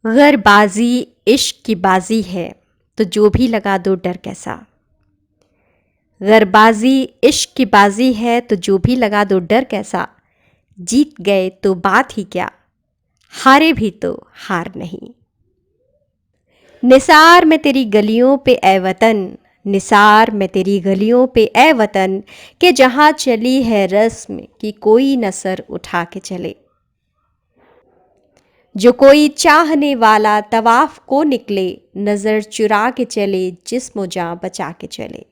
गर बाजी इश्क की बाजी है तो जो भी लगा दो डर कैसा। गर बाजी इश्क की बाजी है तो जो भी लगा दो डर कैसा। जीत गए तो बात ही क्या, हारे भी तो हार नहीं। निसार में तेरी गलियों पे ए वतन, निसार में तेरी गलियों पे ए वतन, के जहाँ चली है रस्म कि कोई न सर उठा के चले। जो कोई चाहने वाला तवाफ को निकले, नजर चुरा के चले जिस्म जां बचा के चले।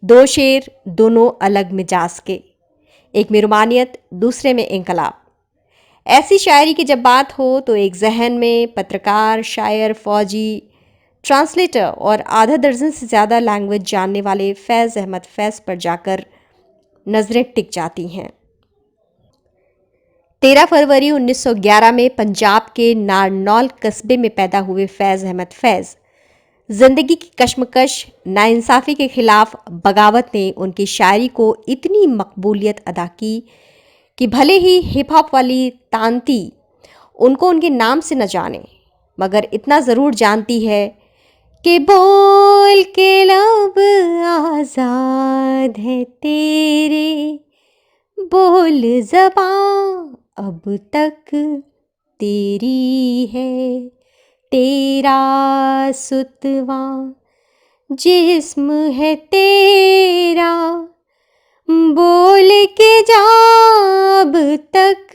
दो शेर दोनों अलग मिजाज के, एक में रुमानियत दूसरे में इनकलाब। ऐसी शायरी की जब बात हो तो एक जहन में पत्रकार, शायर, फौजी, ट्रांसलेटर और आधा दर्जन से ज़्यादा लैंग्वेज जानने वाले फैज़ अहमद फैज़ पर जाकर नज़रें टिक जाती हैं। 13 फरवरी 1911 में पंजाब के नारनौल कस्बे में पैदा हुए फैज़ अहमद फैज़, जिंदगी की कश्मकश, नाइंसाफ़ी के खिलाफ बगावत ने उनकी शायरी को इतनी मकबूलियत अदा की कि भले ही हिप हॉप वाली तांती उनको उनके नाम से न जाने, मगर इतना ज़रूर जानती है कि बोल के लब आज़ाद है तेरे, बोल ज़बां अब तक तेरी है, तेरा सुतवा जिस्म है तेरा, बोल के जा अब तक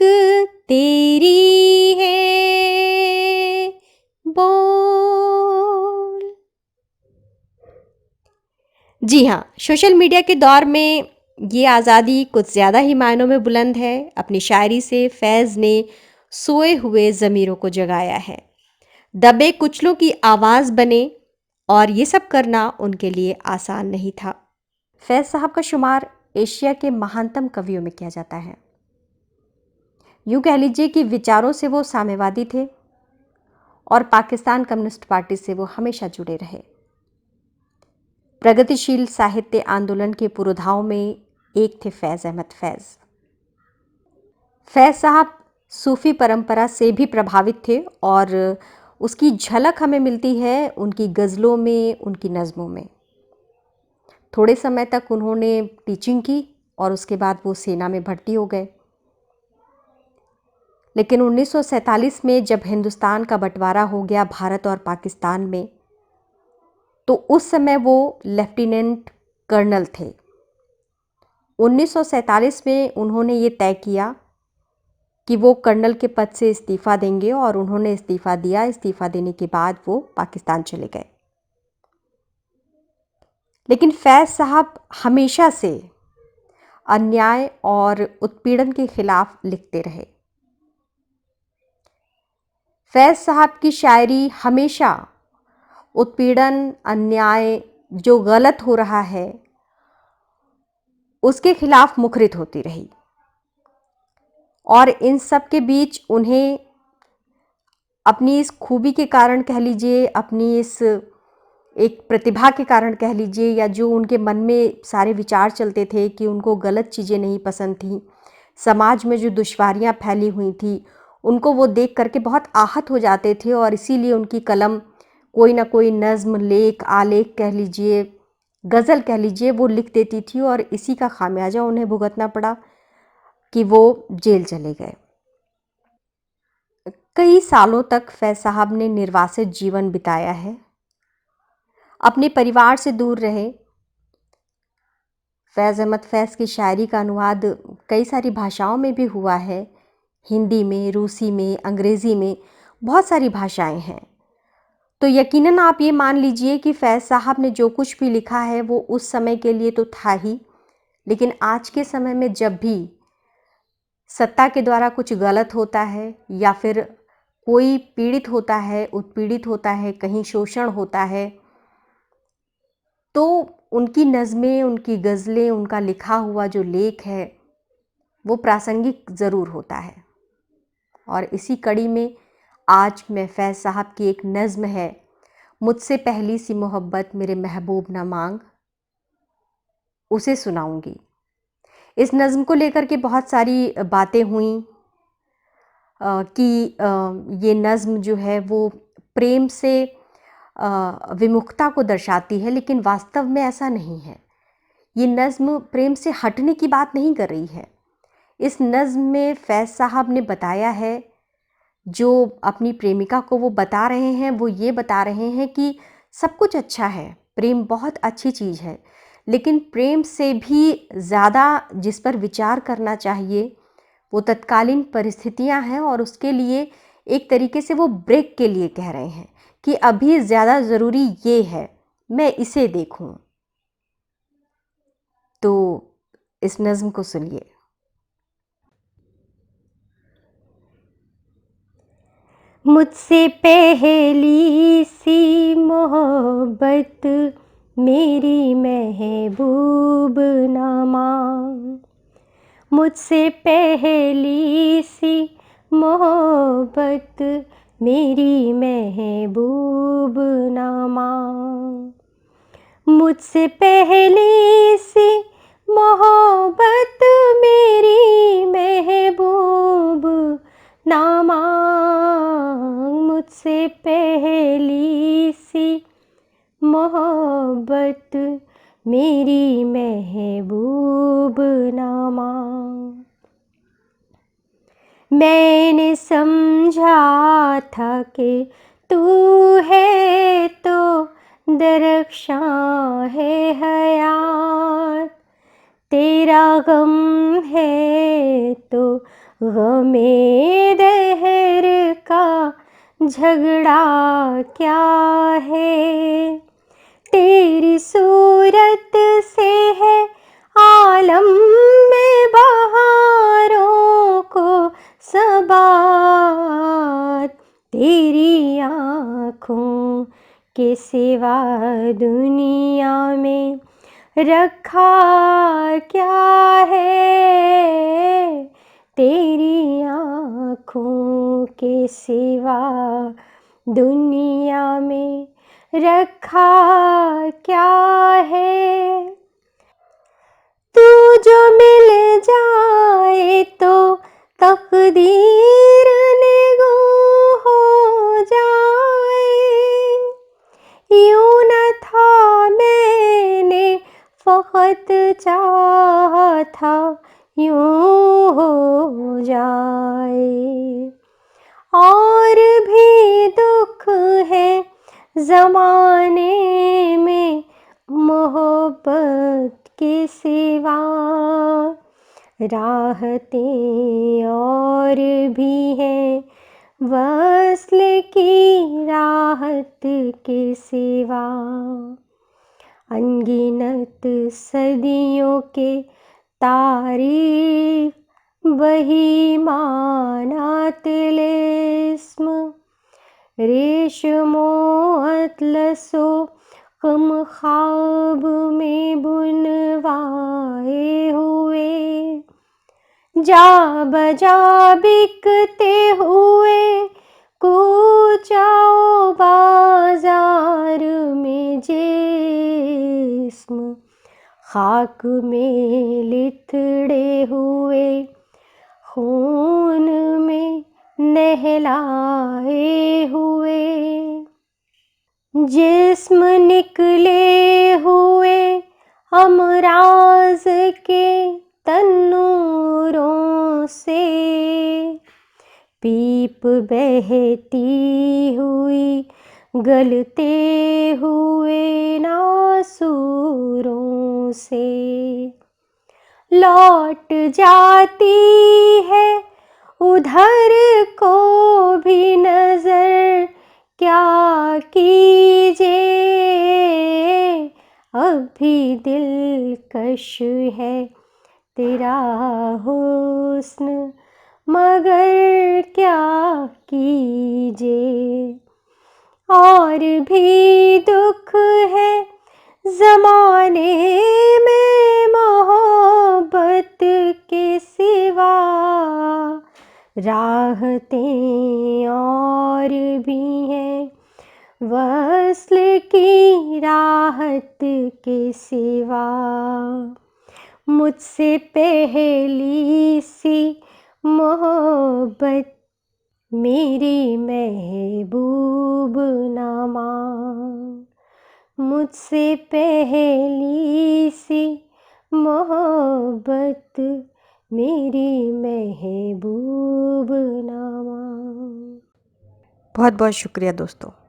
तेरी है, बोल। जी हाँ, सोशल मीडिया के दौर में ये आज़ादी कुछ ज़्यादा ही मायनों में बुलंद है। अपनी शायरी से फैज़ ने सोए हुए ज़मीरों को जगाया है, दबे कुचलों की आवाज़ बने, और ये सब करना उनके लिए आसान नहीं था। फैज़ साहब का शुमार एशिया के महानतम कवियों में किया जाता है। यूँ कह लीजिए कि विचारों से वो साम्यवादी थे और पाकिस्तान कम्युनिस्ट पार्टी से वो हमेशा जुड़े रहे। प्रगतिशील साहित्य आंदोलन के पुरोधाओं में एक थे फैज़ अहमद फैज़। फैज़ साहब सूफ़ी परंपरा से भी प्रभावित थे और उसकी झलक हमें मिलती है उनकी गज़लों में, उनकी नज़मों में। थोड़े समय तक उन्होंने टीचिंग की और उसके बाद वो सेना में भर्ती हो गए। लेकिन 1947 में जब हिंदुस्तान का बंटवारा हो गया भारत और पाकिस्तान में, तो उस समय वो लेफ्टिनेंट कर्नल थे। 1947 में उन्होंने ये तय किया कि वो कर्नल के पद से इस्तीफ़ा देंगे और उन्होंने इस्तीफ़ा दिया। इस्तीफ़ा देने के बाद वो पाकिस्तान चले गए। लेकिन फैज़ साहब हमेशा से अन्याय और उत्पीड़न के खिलाफ लिखते रहे। फैज़ साहब की शायरी हमेशा उत्पीड़न, अन्याय, जो गलत हो रहा है, उसके खिलाफ मुखरित होती रही। और इन सब के बीच उन्हें अपनी इस खूबी के कारण कह लीजिए, अपनी इस एक प्रतिभा के कारण कह लीजिए, या जो उनके मन में सारे विचार चलते थे कि उनको गलत चीज़ें नहीं पसंद थीं, समाज में जो दुश्वारियाँ फैली हुई थी, उनको वो देख करके बहुत आहत हो जाते थे और इसीलिए उनकी कलम कोई ना कोई नज़्म, लेख, आलेख कह लीजिए, गज़ल कह लीजिए, वो लिख देती थी और इसी का खामियाजा उन्हें भुगतना पड़ा कि वो जेल चले गए। कई सालों तक फैज़ साहब ने निर्वासित जीवन बिताया है, अपने परिवार से दूर रहे। फैज़ अहमद फैज़ की शायरी का अनुवाद कई सारी भाषाओं में भी हुआ है, हिंदी में, रूसी में, अंग्रेज़ी में, बहुत सारी भाषाएं हैं। तो यकीनन आप ये मान लीजिए कि फैज़ साहब ने जो कुछ भी लिखा है वो उस समय के लिए तो था ही, लेकिन आज के समय में जब भी सत्ता के द्वारा कुछ गलत होता है या फिर कोई पीड़ित होता है, उत्पीड़ित होता है, कहीं शोषण होता है, तो उनकी नज़में, उनकी गज़लें, उनका लिखा हुआ जो लेख है वो प्रासंगिक ज़रूर होता है। और इसी कड़ी में आज मैं फैज़ साहब की एक नज़्म है, मुझसे पहली सी मोहब्बत मेरे महबूब ना मांग, उसे सुनाऊंगी। इस नज़्म को लेकर के बहुत सारी बातें हुई। कि ये नज़्म जो है वो प्रेम से विमुखता को दर्शाती है, लेकिन वास्तव में ऐसा नहीं है। ये नज़्म प्रेम से हटने की बात नहीं कर रही है। इस नज़्म में फैज़ साहब ने बताया है, जो अपनी प्रेमिका को वो बता रहे हैं, वो ये बता रहे हैं कि सब कुछ अच्छा है, प्रेम बहुत अच्छी चीज़ है, लेकिन प्रेम से भी ज़्यादा जिस पर विचार करना चाहिए वो तत्कालीन परिस्थितियां हैं, और उसके लिए एक तरीके से वो ब्रेक के लिए कह रहे हैं कि अभी ज़्यादा ज़रूरी ये है, मैं इसे देखूं। तो इस नज़्म को सुनिए। मुझसे पहली सी मोहब्बत मेरी महबूब ना मांग, मुझसे पहली सी मोहब्बत मेरी महबूब ना मांग, मुझसे पहली सी मोहब्बत मेरी महबूब ना मांग, मुझसे पहली सी मोहब्बत मेरी महबूब ना मांग। मैंने समझा था कि तू है तो दरख्शां है हयात, तेरा गम है तो गमे दहर का झगड़ा क्या है, तेरी सूरत से है आलम में बहारों को सबात, तेरी आँखों के सिवा दुनिया में रखा क्या है, तेरी आँखों के सिवा दुनिया में रखा क्या है। तू जो मिल जाए तो तकदीर निगो हो जाए, यूं न था मैंने फ़क़त चाहा था यूं हो जाए। और भी दुख है ज़माने में मोहब्बत के सिवा, राहतें और भी हैं वस्ल की राहत के सिवा, अनगिनत सदियों के तारीख वही माना तिलिस्म, रेशमो अतलसो कम ख्वाब में बुनवाए हुए, जा बजा बिकते हुए कूचाओ बाजार में जिस्म, खाक में लिथड़े हुए खून में नहलाए हुए, जिस्म निकले हुए अमराज के तन्नूरों से, पीप बहती हुई गलते हुए नासूरों से, लौट जाती है उधर को भी नजर क्या कीजिए, अब भी दिलकश है तेरा हुस्न मगर क्या कीजिए, और भी दुख है ज़माने में मोहब्बत के सिवा, राहतें और भी हैं वस्ल की राहत के सिवा, मुझसे पहली सी मोहब्बत मेरी महबूब ना मान, मुझसे पहली सी मोहब्बत मेरी महबूब ना मान। बहुत बहुत शुक्रिया दोस्तों।